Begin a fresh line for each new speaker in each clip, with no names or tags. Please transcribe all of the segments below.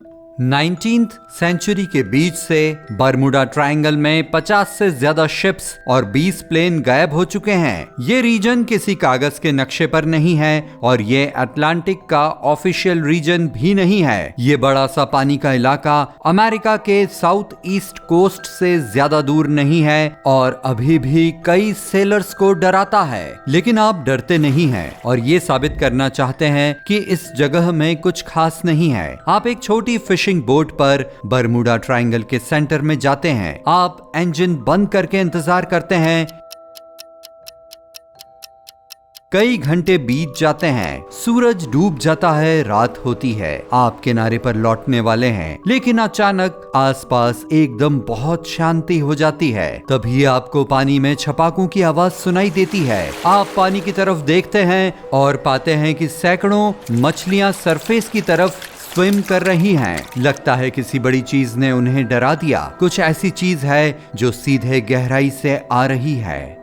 19th century के बीच से Bermuda triangle में 50 से ज्यादा शिप्स और 20 प्लेन गायब हो चुके हैं। ये रीजन किसी कागज के नक्शे पर नहीं है और ये अटलांटिक का ऑफिशियल रीजन भी नहीं है। ये बड़ा सा पानी का इलाका अमेरिका के साउथ ईस्ट कोस्ट से ज्यादा दूर नहीं है और अभी भी कई सेलर्स को डराता है। लेकिन आप डरते नहीं हैं और ये साबित करना चाहते हैं कि इस जगह में कुछ खास नहीं है। आप एक छोटी फिशिंग बोट पर बरमुडा ट्रायंगल के सेंटर में जाते हैं। आप इंजन बंद करके इंतजार करते हैं। कई घंटे बीत जाते हैं, सूरज डूब जाता है, रात होती है। आप किनारे पर लौटने वाले हैं, लेकिन अचानक आसपास एकदम बहुत शांति हो जाती है। तभी आपको पानी में छपाकों की आवाज सुनाई देती है। आप पानी की तरफ देखते हैं और पाते हैं कि सैकड़ों मछलियां सरफेस की तरफ स्विम कर रही हैं। लगता है किसी बड़ी चीज ने उन्हें डरा दिया। कुछ ऐसी चीज है जो सीधे गहराई से आ रही है।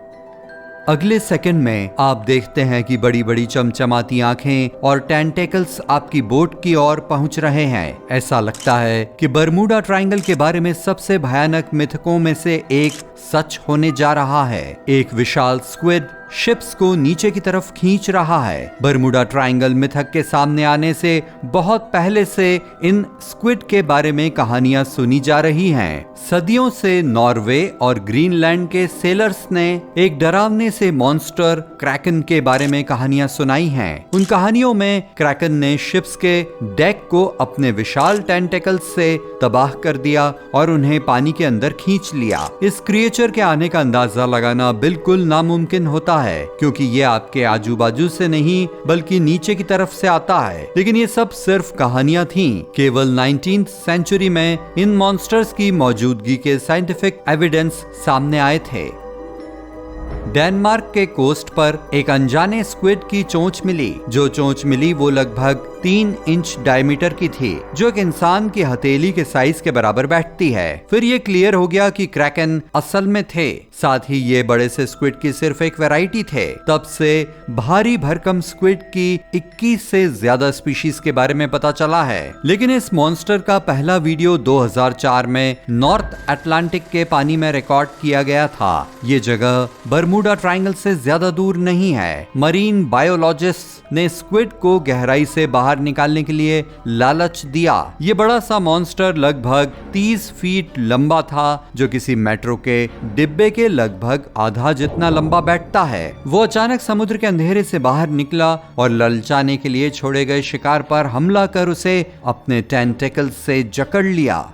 अगले सेकंड में आप देखते हैं कि बड़ी बड़ी चमचमाती आंखें और टेंटेकल्स आपकी बोट की ओर पहुंच रहे हैं। ऐसा लगता है कि बरमुडा ट्रायंगल के बारे में सबसे भयानक मिथकों में से एक सच होने जा रहा है। एक विशाल स्क्विड शिप्स को नीचे की तरफ खींच रहा है। बरमुडा ट्रायंगल मिथक के सामने आने से बहुत पहले से इन स्क्विड के बारे में कहानियां सुनी जा रही हैं। सदियों से नॉर्वे और ग्रीनलैंड के सेलर्स ने एक डरावने से मॉन्स्टर क्रैकन के बारे में कहानियां सुनाई हैं। उन कहानियों में क्रैकन ने शिप्स के डेक को अपने विशाल टेंटेकल्स से तबाह कर दिया और उन्हें पानी के अंदर खींच लिया। इस क्रिएचर के आने का अंदाजा लगाना बिल्कुल नामुमकिन होता है, क्योंकि ये आपके आजू बाजू से नहीं बल्कि नीचे की तरफ से आता है। लेकिन ये सब सिर्फ कहानियां थीं। केवल 19th सेंचुरी में इन मॉन्स्टर्स की मौजूदगी के साइंटिफिक एविडेंस सामने आए थे। डेनमार्क के कोस्ट पर एक अनजाने स्क्विड की चोंच मिली। जो चोंच मिली वो लगभग 3 इंच डायमीटर की थी, जो एक इंसान की हथेली के साइज के बराबर बैठती है। फिर ये क्लियर हो गया कि क्रैकन असल में थे। साथ ही ये बड़े से स्क्विड की सिर्फ एक वैरायटी थे। तब से भारी भरकम स्क्विड की 21 से ज्यादा स्पीशीज के बारे में पता चला है। लेकिन इस मॉन्स्टर का पहला वीडियो 2004 में नॉर्थ अटलांटिक के पानी में रिकॉर्ड किया गया था। ये जगह बरमुडा ट्रायंगल से ज्यादा दूर नहीं है। मरीन बायोलॉजिस्ट ने स्क्विड को गहराई से बाहर निकालने के लिए लालच दिया। ये बड़ा सा मॉन्स्टर लगभग 30 फीट लंबा था, जो किसी मेट्रो के डिब्बे के लगभग आधा जितना लंबा बैठता है। वो अचानक समुद्र के अंधेरे से बाहर निकला और ललचाने के लिए छोड़े गए शिकार पर हमला कर उसे अपने टेंटेकल्स से जकड़ लिया।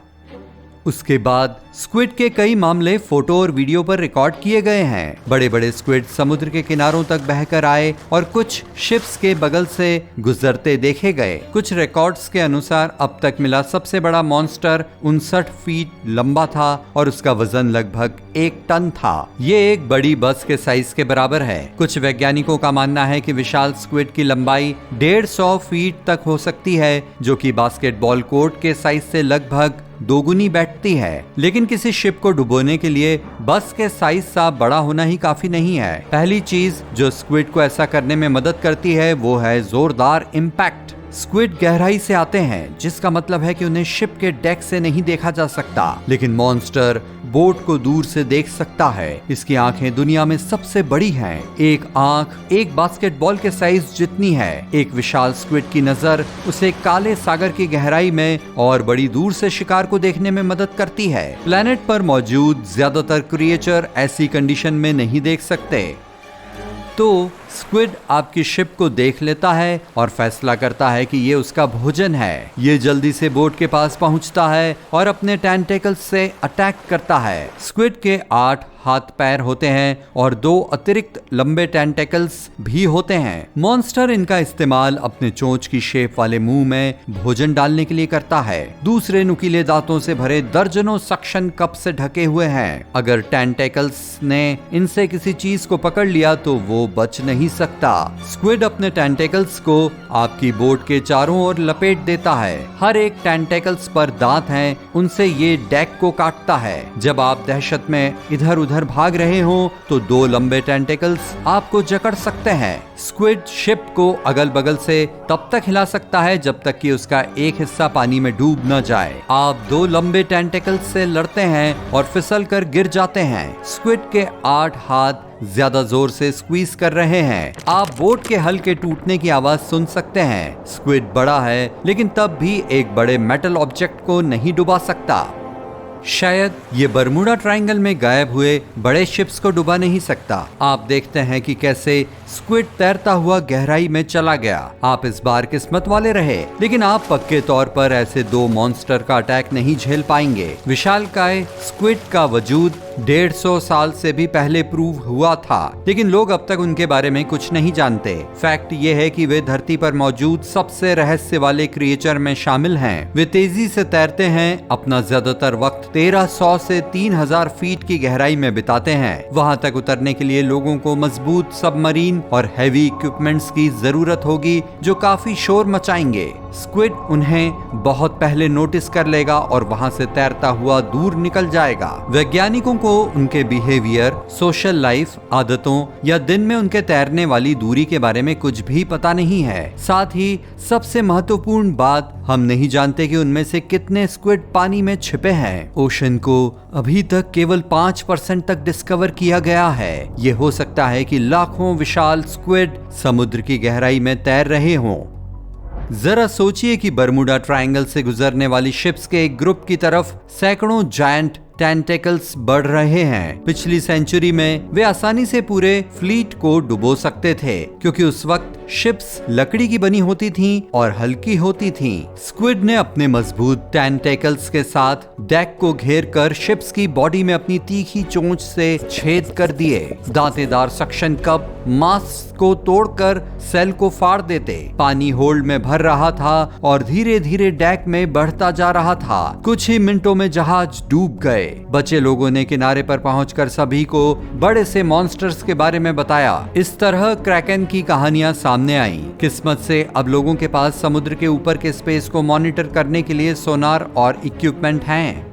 उसके बाद स्क्विड के कई मामले फोटो और वीडियो पर रिकॉर्ड किए गए हैं। बड़े बड़े स्क्विड समुद्र के किनारों तक बहकर आए और कुछ शिप्स के बगल से गुजरते देखे गए। कुछ रिकॉर्ड्स के अनुसार अब तक मिला सबसे बड़ा मॉन्स्टर 59 फीट लंबा था और उसका वजन लगभग 1 टन था। ये एक बड़ी बस के साइज के बराबर है। कुछ वैज्ञानिकों का मानना है कि विशाल स्क्विड की लंबाई 150 फीट तक हो सकती है, जो कि बास्केटबॉल कोर्ट के साइज से लगभग दोगुनी बैठती है। लेकिन किसी शिप को डुबोने के लिए बस के साइज सा बड़ा होना ही काफी नहीं है। पहली चीज जो स्क्विड को ऐसा करने में मदद करती है वो है जोरदार इम्पैक्ट। स्क्विड गहराई से आते हैं, जिसका मतलब है कि उन्हें शिप के डेक से नहीं देखा जा सकता, लेकिन मॉन्स्टर बोट को दूर से देख सकता है। इसकी आंखें दुनिया में सबसे बड़ी हैं। एक आंख एक बास्केटबॉल के साइज जितनी है। एक विशाल स्क्विड की नजर उसे काले सागर की गहराई में और बड़ी दूर से शिकार को देखने में मदद करती है। प्लेनेट पर मौजूद ज्यादातर क्रिएचर ऐसी कंडीशन में नहीं देख सकते। तो स्क्विड आपकी शिप को देख लेता है और फैसला करता है कि ये उसका भोजन है। ये जल्दी से बोट के पास पहुंचता है और अपने टेंटेकल्स से अटैक करता है। स्क्विड के 8 हाथ पैर होते हैं और 2 अतिरिक्त लंबे टेंटेकल्स भी होते हैं। मॉन्स्टर इनका इस्तेमाल अपने चोंच की शेप वाले मुंह में भोजन डालने के लिए करता है। दूसरे नुकीले दांतों से भरे दर्जनों सक्शन कप से ढके हुए हैं। अगर टेंटेकल्स ने इनसे किसी चीज को पकड़ लिया तो वो बच नहीं नहीं सकता। स्क्विड अपने टेंटेकल्स को आपकी बोट के चारों ओर लपेट देता है। हर एक टेंटेकल्स पर दांत हैं, उनसे ये डेक को काटता है। जब आप दहशत में इधर उधर भाग रहे हो तो 2 लंबे टेंटेकल्स आपको जकड़ सकते हैं। स्क्विड शिप को अगल बगल से तब तक हिला सकता है जब तक कि उसका एक हिस्सा पानी में डूब न जाए। आप 2 लंबे टेंटेकल्स से लड़ते हैं और फिसल कर गिर जाते हैं। स्क्विड के 8 हाथ ज्यादा जोर से स्क्वीज कर रहे हैं। आप बोट के हल के टूटने की आवाज सुन सकते हैं। स्क्विड बड़ा है लेकिन तब भी एक बड़े मेटल ऑब्जेक्ट को नहीं डुबा सकता। शायद ये बरमूडा ट्रायंगल में गायब हुए बड़े शिप्स को डुबा नहीं सकता। आप देखते हैं कि कैसे स्क्विड तैरता हुआ गहराई में चला गया। आप इस बार किस्मत वाले रहे, लेकिन आप पक्के तौर पर ऐसे 2 मॉन्स्टर का अटैक नहीं झेल पाएंगे। विशालकाय स्क्विड का वजूद 150 साल से भी पहले प्रूव हुआ था, लेकिन लोग अब तक उनके बारे में कुछ नहीं जानते। फैक्ट ये है कि वे धरती पर मौजूद सबसे रहस्य वाले क्रिएचर में शामिल हैं। वे तेजी से तैरते हैं, अपना ज्यादातर वक्त 1300 से 3000 फीट की गहराई में बिताते हैं। वहां तक उतरने के लिए लोगों को मजबूत सबमरीन और हैवी इक्विपमेंट्स की जरूरत होगी जो काफी शोर मचाएंगे। स्क्विड उन्हें बहुत पहले नोटिस कर लेगा और वहां से तैरता हुआ दूर निकल जाएगा। वैज्ञानिकों को उनके बिहेवियर, सोशल लाइफ, आदतों या दिन में उनके तैरने वाली दूरी के बारे में कुछ भी पता नहीं है। साथ ही सबसे महत्वपूर्ण बात, हम नहीं जानते कि उनमें से कितने स्क्विड पानी में छिपे हैं। ओशन को अभी तक केवल 5% तक डिस्कवर किया गया है। ये हो सकता है कि लाखों विशाल स्क्विड समुद्र की गहराई में तैर रहे हों। जरा सोचिए कि बरमूडा ट्रायंगल से गुजरने वाली शिप्स के एक ग्रुप की तरफ सैकड़ों जायंट टेंटेकल्स बढ़ रहे हैं। पिछली सेंचुरी में वे आसानी से पूरे फ्लीट को डुबो सकते थे, क्योंकि उस वक्त शिप्स लकड़ी की बनी होती थीं और हल्की होती थीं। स्क्विड ने अपने मजबूत टेंटेकल्स के साथ डेक को घेर कर शिप्स की बॉडी में अपनी तीखी चोंच से छेद कर दिए। दांतेदार सक्शन कप मास को तोड़कर सेल को फाड़ देते। पानी होल्ड में भर रहा था और धीरे धीरे डेक में बढ़ता जा रहा था। कुछ ही मिनटों में जहाज डूब गए। बचे लोगों ने किनारे पर पहुंचकर सभी को बड़े से मॉन्स्टर्स के बारे में बताया। इस तरह क्रैकन की कहानियां सामने आईं। किस्मत से अब लोगों के पास समुद्र के ऊपर के स्पेस को मॉनिटर करने के लिए सोनार और इक्विपमेंट हैं।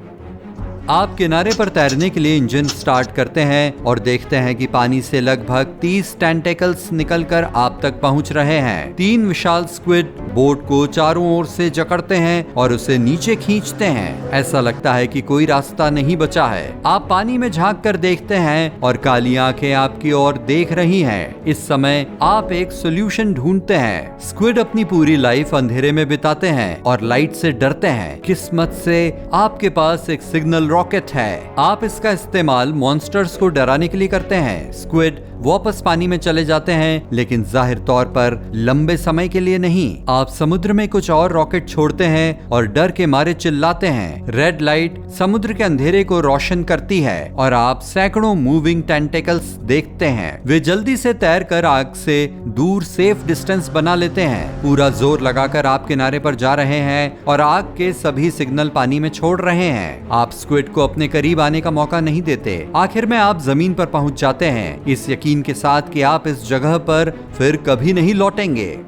आप किनारे पर तैरने के लिए इंजन स्टार्ट करते हैं और देखते हैं कि पानी से लगभग 30 टेंटेकल्स निकलकर आप तक पहुंच रहे हैं। 3 विशाल स्क्विड बोट को चारों ओर से जकड़ते हैं और उसे नीचे खींचते हैं। ऐसा लगता है कि कोई रास्ता नहीं बचा है। आप पानी में झांक कर देखते हैं और काली आंखें आपकी ओर देख रही हैं। इस समय आप एक सोल्यूशन ढूंढते हैं। स्क्विड अपनी पूरी लाइफ अंधेरे में बिताते हैं और लाइट से डरते हैं। किस्मत से आपके पास एक सिग्नल रॉकेट है। आप इसका इस्तेमाल मॉन्स्टर्स को डराने के लिए करते हैं। स्क्विड वापस पानी में चले जाते हैं, लेकिन जाहिर तौर पर लंबे समय के लिए नहीं। आप समुद्र में कुछ और रॉकेट छोड़ते हैं और डर के मारे चिल्लाते हैं। रेड लाइट समुद्र के अंधेरे को रोशन करती है और आप सैकड़ों मूविंग टेंटेकल्स देखते हैं। वे जल्दी से तैरकर आग से दूर सेफ डिस्टेंस बना लेते हैं। पूरा जोर लगाकर आप किनारे पर जा रहे हैं और आग के सभी सिग्नल पानी में छोड़ रहे हैं। आप स्क्विड को अपने करीब आने का मौका नहीं देते। आखिर में आप जमीन पर पहुंच जाते हैं, इस यकीन के साथ कि आप इस जगह पर फिर कभी नहीं लौटेंगे।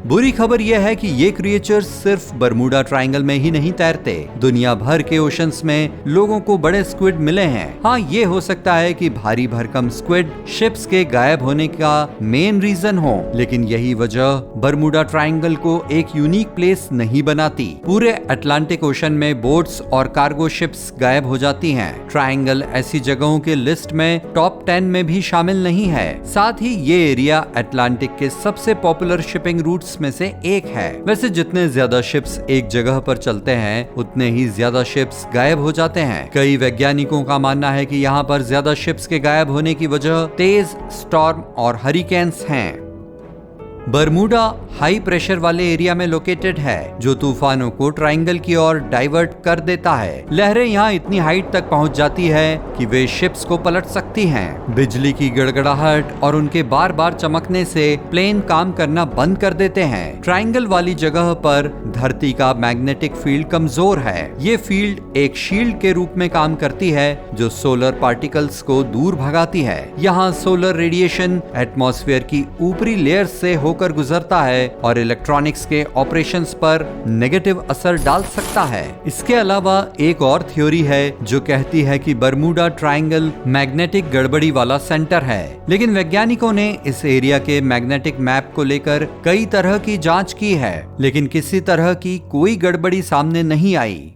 बुरी खबर यह है कि ये क्रिएचर्स सिर्फ बरमूडा ट्रायंगल में ही नहीं तैरते। दुनिया भर के ओशंस में लोगों को बड़े स्क्विड मिले हैं। हाँ, ये हो सकता है कि भारी भरकम स्क्विड शिप्स के गायब होने का मेन रीजन हो, लेकिन यही वजह बरमूडा ट्रायंगल को एक यूनिक प्लेस नहीं बनाती। पूरे अटलांटिक ओशन में बोट्स और कार्गो शिप्स गायब हो जाती हैं। ट्रायंगल ऐसी जगहों के लिस्ट में टॉप 10 में भी शामिल नहीं है। साथ ही ये एरिया अटलांटिक के सबसे पॉपुलर शिपिंग रूट्स में से एक है। वैसे जितने ज्यादा शिप्स एक जगह पर चलते हैं, उतने ही ज्यादा शिप्स गायब हो जाते हैं। कई वैज्ञानिकों का मानना है कि यहाँ पर ज्यादा शिप्स के गायब होने की वजह तेज स्टॉर्म और हरिकेन्स हैं। बरमूडा हाई प्रेशर वाले एरिया में लोकेटेड है, जो तूफानों को ट्रायंगल की ओर डाइवर्ट कर देता है। लहरें यहाँ इतनी हाइट तक पहुँच जाती है कि वे शिप्स को पलट सकती हैं। बिजली की गड़गड़ाहट और उनके बार बार चमकने से प्लेन काम करना बंद कर देते हैं। ट्रायंगल वाली जगह पर धरती का मैग्नेटिक फील्ड कमजोर है। ये फील्ड एक शील्ड के रूप में काम करती है, जो सोलर पार्टिकल्स को दूर भगाती है। यहाँ सोलर रेडिएशन एटमॉस्फेयर की ऊपरी लेयर से होकर गुजरता है और इलेक्ट्रॉनिक्स के ऑपरेशंस पर नेगेटिव असर डाल सकता है। इसके अलावा एक और थ्योरी है जो कहती है कि बरमूडा ट्रायंगल मैग्नेटिक गड़बड़ी वाला सेंटर है, लेकिन वैज्ञानिकों ने इस एरिया के मैग्नेटिक मैप को लेकर कई तरह की जांच की है, लेकिन किसी तरह की कोई गड़बड़ी सामने नहीं आई।